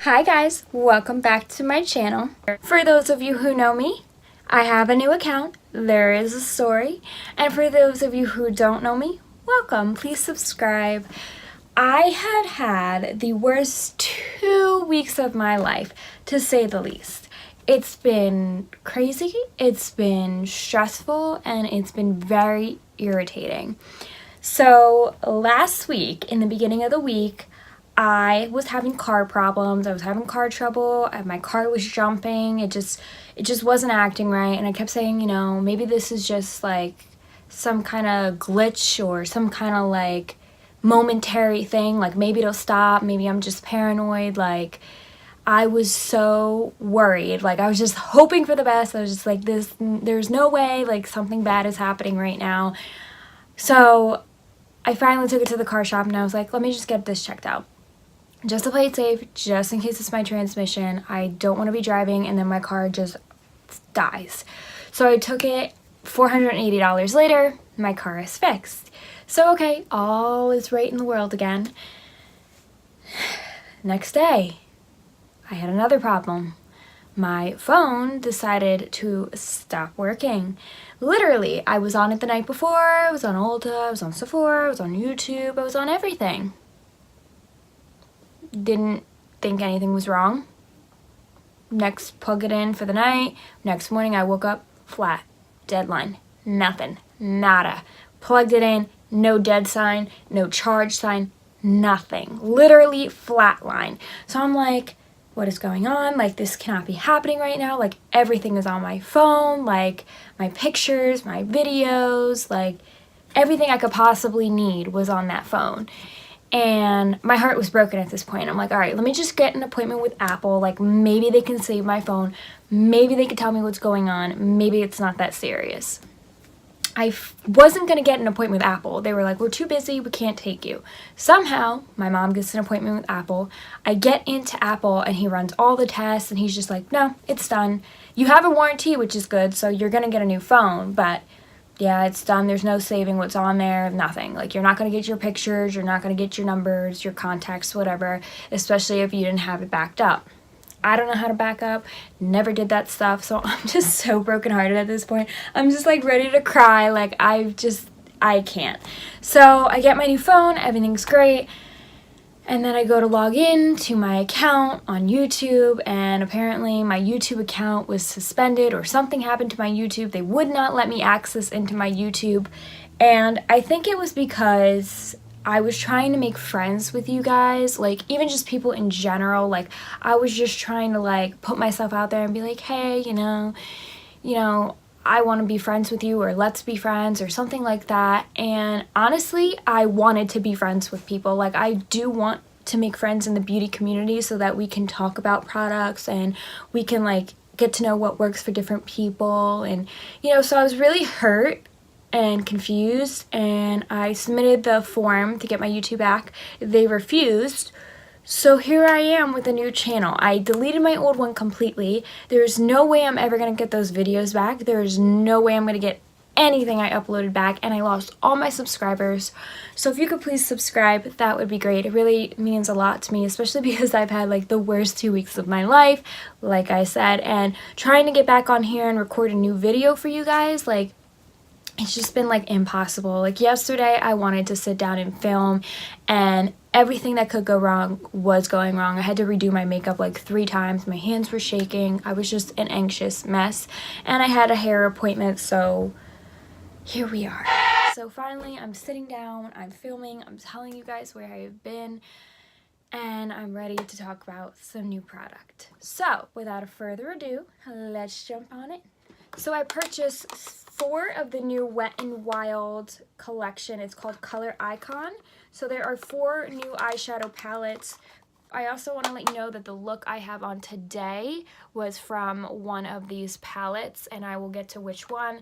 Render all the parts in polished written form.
Hi guys, welcome back to my channel. For those of you who know me, I have a new account, there is a story, and for those of you who don't know me, welcome, please subscribe. I had the worst 2 weeks of my life, to say the least. It's been crazy, it's been stressful, and it's been very irritating. So last week, in the beginning of the week, I was having car problems, I was having car trouble, my car was jumping, it just wasn't acting right, and I kept saying, you know, maybe this is just like some kind of glitch or some kind of like momentary thing, like maybe it'll stop, maybe I'm just paranoid. Like I was so worried, like I was just hoping for the best. I was just like, there's no way like something bad is happening right now. So I finally took it to the car shop and I was like, let me just get this checked out, just to play it safe, just in case it's my transmission. I don't want to be driving and then my car just dies. So I took it. $480 later, my car is fixed. So okay, all is right in the world again. Next day, I had another problem. My phone decided to stop working. Literally, I was on it the night before, I was on Ulta, I was on Sephora, I was on YouTube, I was on everything. Didn't think anything was wrong. Next, plug it in for the night. Next morning I woke up, flat, deadline, nothing, nada. Plugged it in, no dead sign, no charge sign, nothing. Literally flatline. So I'm like, what is going on? Like this cannot be happening right now. Like everything is on my phone, like my pictures, my videos, like everything I could possibly need was on that phone. And my heart was broken at this point. I'm like, all right, let me just get an appointment with Apple. Like maybe they can save my phone. Maybe they can tell me what's going on. Maybe it's not that serious. I wasn't going to get an appointment with Apple. They were like, we're too busy, we can't take you. Somehow, my mom gets an appointment with Apple. I get into Apple and he runs all the tests and he's just like, no, it's done. You have a warranty, which is good, so you're going to get a new phone, but yeah, it's done. There's no saving what's on there, nothing. Like you're not going to get your pictures, you're not going to get your numbers, your contacts, whatever, especially if you didn't have it backed up. I don't know how to back up, never did that stuff, so I'm just so brokenhearted at this point. I'm just like ready to cry, like I can't. So I get my new phone, everything's great, and then I go to log in to my account on YouTube, and apparently my YouTube account was suspended or something happened to my YouTube. They would not let me access into my YouTube, and I think it was because I was trying to make friends with you guys, like even just people in general. Like I was just trying to like put myself out there and be like, hey, you know, I want to be friends with you, or let's be friends, or something like that. And honestly, I wanted to be friends with people. Like I do want to make friends in the beauty community so that we can talk about products and we can like get to know what works for different people. And you know, so I was really hurt and confused, and I submitted the form to get my YouTube back. They refused. So here I am with a new channel. I deleted my old one completely. There's no way I'm ever gonna get those videos back. There's no way I'm gonna get anything I uploaded back, and I lost all my subscribers. So if you could please subscribe, that would be great. It really means a lot to me, especially because I've had like the worst 2 weeks of my life, like I said, and trying to get back on here and record a new video for you guys, like it's just been like impossible. Like yesterday I wanted to sit down and film, and everything that could go wrong was going wrong. I had to redo my makeup like 3 times. My hands were shaking. I was just an anxious mess, and I had a hair appointment, so here we are. So finally I'm sitting down, I'm filming, I'm telling you guys where I've been, and I'm ready to talk about some new product. So without further ado, let's jump on it. So I purchased 4 of the new Wet n Wild collection. It's called Coloricon. So there are 4 new eyeshadow palettes. I also want to let you know that the look I have on today was from one of these palettes, and I will get to which one.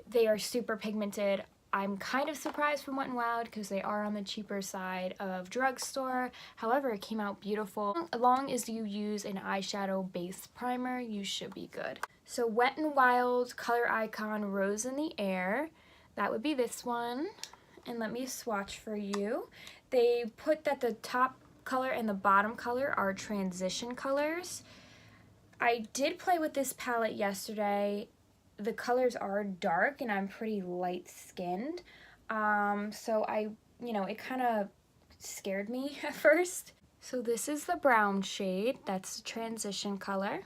They are super pigmented. I'm kind of surprised from Wet n Wild because they are on the cheaper side of drugstore. However, it came out beautiful. As long as you use an eyeshadow base primer, you should be good. So Wet n Wild Coloricon Rose in the Air. That would be this one. And let me swatch for you. They put that the top color and the bottom color are transition colors. I did play with this palette yesterday. The colors are dark and I'm pretty light skinned. So it kind of scared me at first. So this is the brown shade. That's the transition color.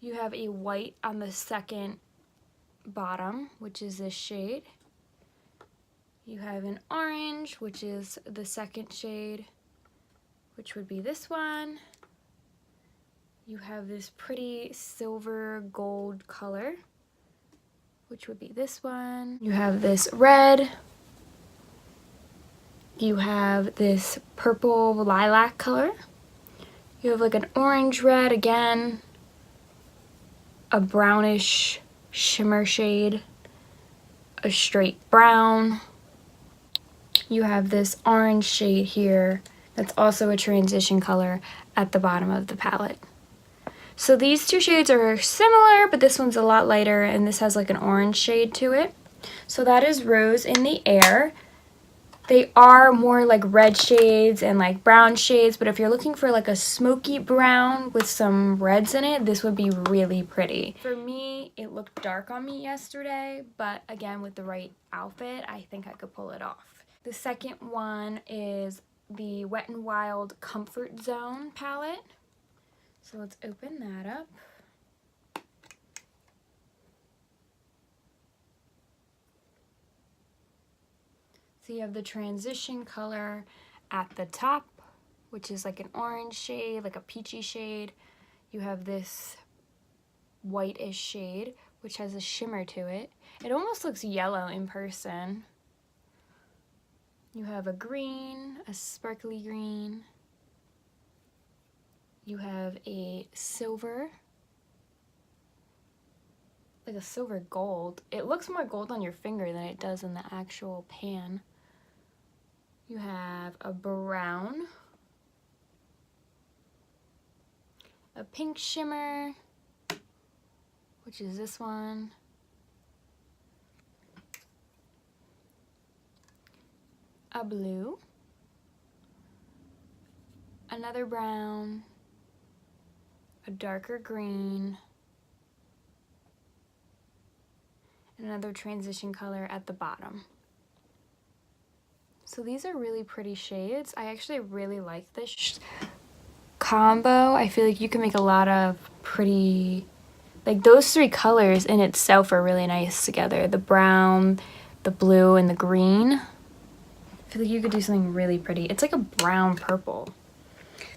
You have a white on the second bottom, which is this shade. You have an orange, which is the second shade, which would be this one. You have this pretty silver gold color, which would be this one. You have this red. You have this purple lilac color. You have like an orange red again, a brownish shimmer shade, a straight brown. You have this orange shade here that's also a transition color at the bottom of the palette. So these two shades are similar, but this one's a lot lighter and this has like an orange shade to it. So that is Rose in the Air. They are more like red shades and like brown shades, but if you're looking for like a smoky brown with some reds in it, this would be really pretty. For me, it looked dark on me yesterday, but again, with the right outfit, I think I could pull it off. The second one is the Wet n Wild Comfort Zone palette. So let's open that up. So you have the transition color at the top, which is like an orange shade, like a peachy shade. You have this whitish shade, which has a shimmer to it. It almost looks yellow in person. You have a green, a sparkly green. You have a silver, like a silver gold. It looks more gold on your finger than it does in the actual pan. You have a brown, a pink shimmer, which is this one, a blue, another brown, a darker green, and another transition color at the bottom. So these are really pretty shades. I actually really like this combo. I feel like you can make a lot of pretty, like those three colors in itself are really nice together. The brown, the blue, and the green. I feel like you could do something really pretty. It's like a brown purple.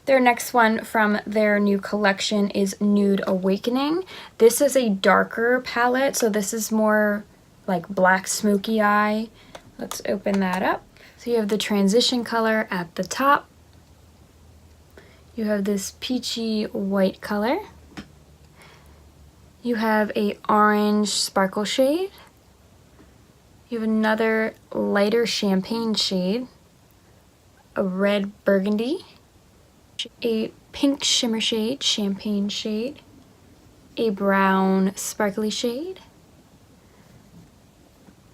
Their next one from their new collection is Nude Awakening. This is a darker palette, so this is more like black smoky eye. Let's open that up. So you have the transition color at the top. You have this peachy white color. You have a orange sparkle shade. You have another lighter champagne shade, a red burgundy, a pink shimmer shade, champagne shade, a brown sparkly shade,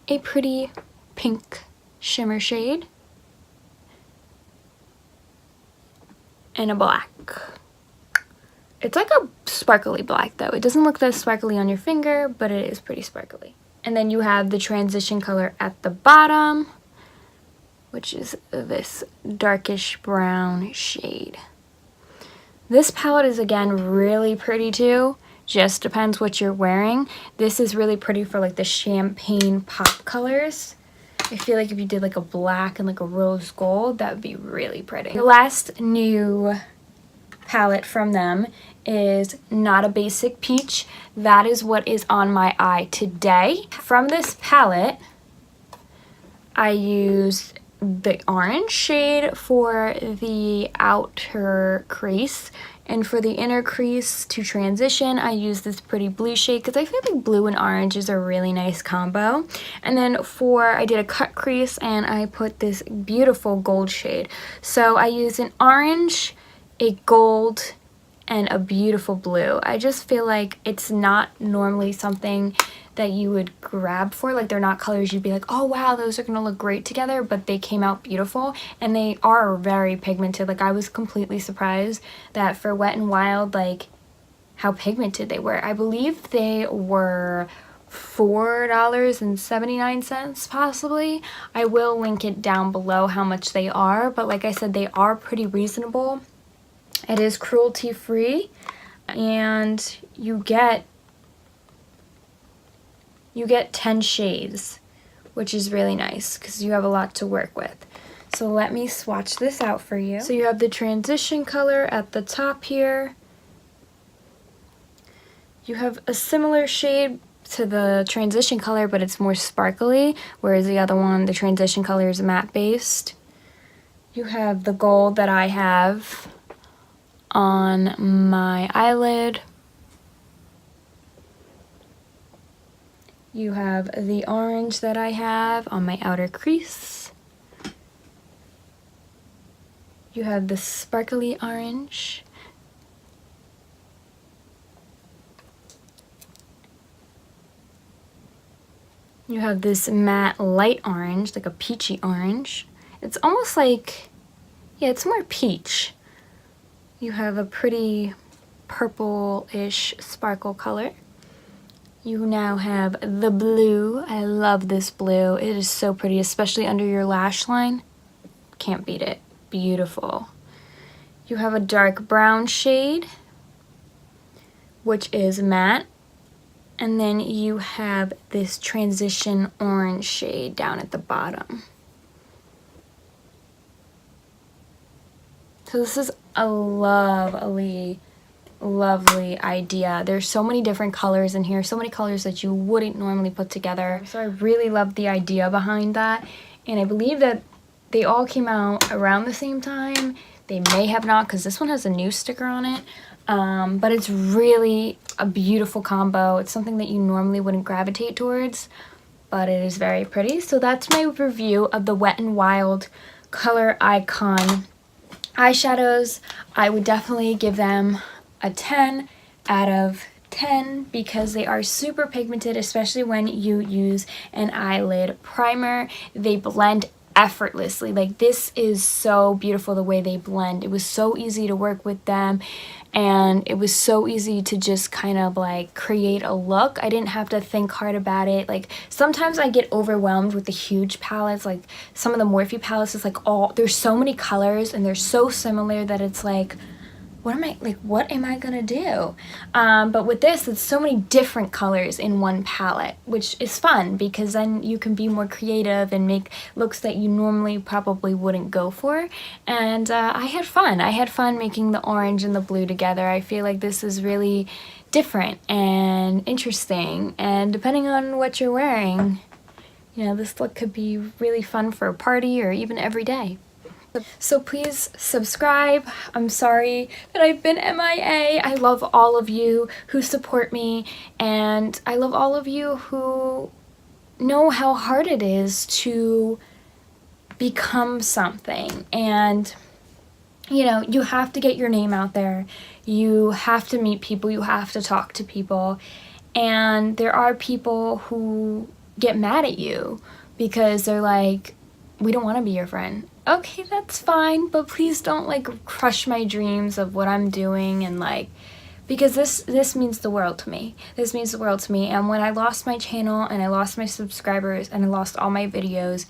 a pretty pink shimmer shade, and a black. It's like a sparkly black though. It doesn't look that sparkly on your finger, but it is pretty sparkly. And then you have the transition color at the bottom, which is this darkish brown shade. This palette is again really pretty too. Just depends what you're wearing. This is really pretty for like the champagne pop colors. I feel like if you did like a black and like a rose gold, that would be really pretty. The last new palette from them is Not a Basic Peach. That is what is on my eye today. From this palette, I used the orange shade for the outer crease, and for the inner crease to transition, I use this pretty blue shade because I feel like blue and orange is a really nice combo. And then I did a cut crease and I put this beautiful gold shade. So I used an orange, a gold, and a beautiful blue. I just feel like it's not normally something that you would grab for. Like, they're not colors you'd be like, oh wow, those are gonna look great together, but they came out beautiful, and they are very pigmented. Like, I was completely surprised that for Wet n Wild, like, how pigmented they were. I believe they were $4.79 possibly. I will link it down below how much they are, but like I said, they are pretty reasonable. It is cruelty free, and you get 10 shades, which is really nice because you have a lot to work with. So let me swatch this out for you. So you have the transition color at the top here. You have a similar shade to the transition color, but it's more sparkly, whereas the other one, the transition color, is matte based. You have the gold that I have on my eyelid. You have the orange that I have on my outer crease. You have the sparkly orange. You have this matte light orange, like a peachy orange. It's almost like, yeah, it's more peach. You have a pretty purple-ish sparkle color. You now have the blue. I love this blue. It is so pretty, especially under your lash line. Can't beat it. Beautiful. You have a dark brown shade, which is matte. And then you have this transition orange shade down at the bottom. So this is a lovely idea. There's so many different colors in here, so many colors that you wouldn't normally put together. So I really love the idea behind that. And I believe that they all came out around the same time. They may have not, because this one has a new sticker on it. But it's really a beautiful combo. It's something that you normally wouldn't gravitate towards, but it is very pretty. So that's my review of the Wet n Wild Coloricon eyeshadows. I would definitely give them a 10 out of 10 because they are super pigmented, especially when you use an eyelid primer. They blend effortlessly. Like, this is so beautiful the way they blend. It was so easy to work with them, and it was so easy to just kind of like create a look. I didn't have to think hard about it. Like, sometimes I get overwhelmed with the huge palettes, like some of the Morphe palettes. It's like, oh, there's so many colors and they're so similar that it's like, what am I gonna do? But with this, it's so many different colors in one palette, which is fun because then you can be more creative and make looks that you normally probably wouldn't go for. And I had fun. I had fun making the orange and the blue together. I feel like this is really different and interesting, and depending on what you're wearing, you know, this look could be really fun for a party or even every day. So please subscribe. I'm sorry that I've been MIA. I love all of you who support me, and I love all of you who know how hard it is to become something. And you know, you have to get your name out there. You have to meet people. You have to talk to people. And there are people who get mad at you because they're like, we don't want to be your friend. Okay, that's fine, but please don't like crush my dreams of what I'm doing, and like, because this means the world to me. This means the world to me. And when I lost my channel and I lost my subscribers and I lost all my videos,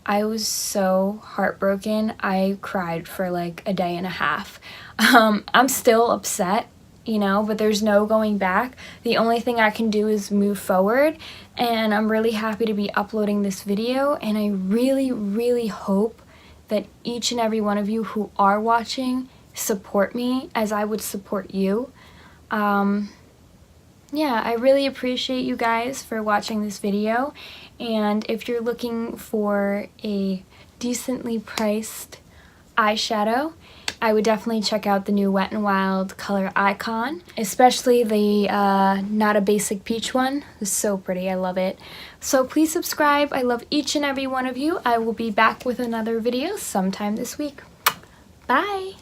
I was so heartbroken. I cried for like a day and a half. I'm still upset, you know, but there's no going back. The only thing I can do is move forward, and I'm really happy to be uploading this video, and I really hope that each and every one of you who are watching support me as I would support you. Yeah, I really appreciate you guys for watching this video, and if you're looking for a decently priced eyeshadow, I would definitely check out the new Wet n Wild Coloricon, especially the Not a Basic Peach one. It's so pretty. I love it. So please subscribe. I love each and every one of you. I will be back with another video sometime this week. Bye!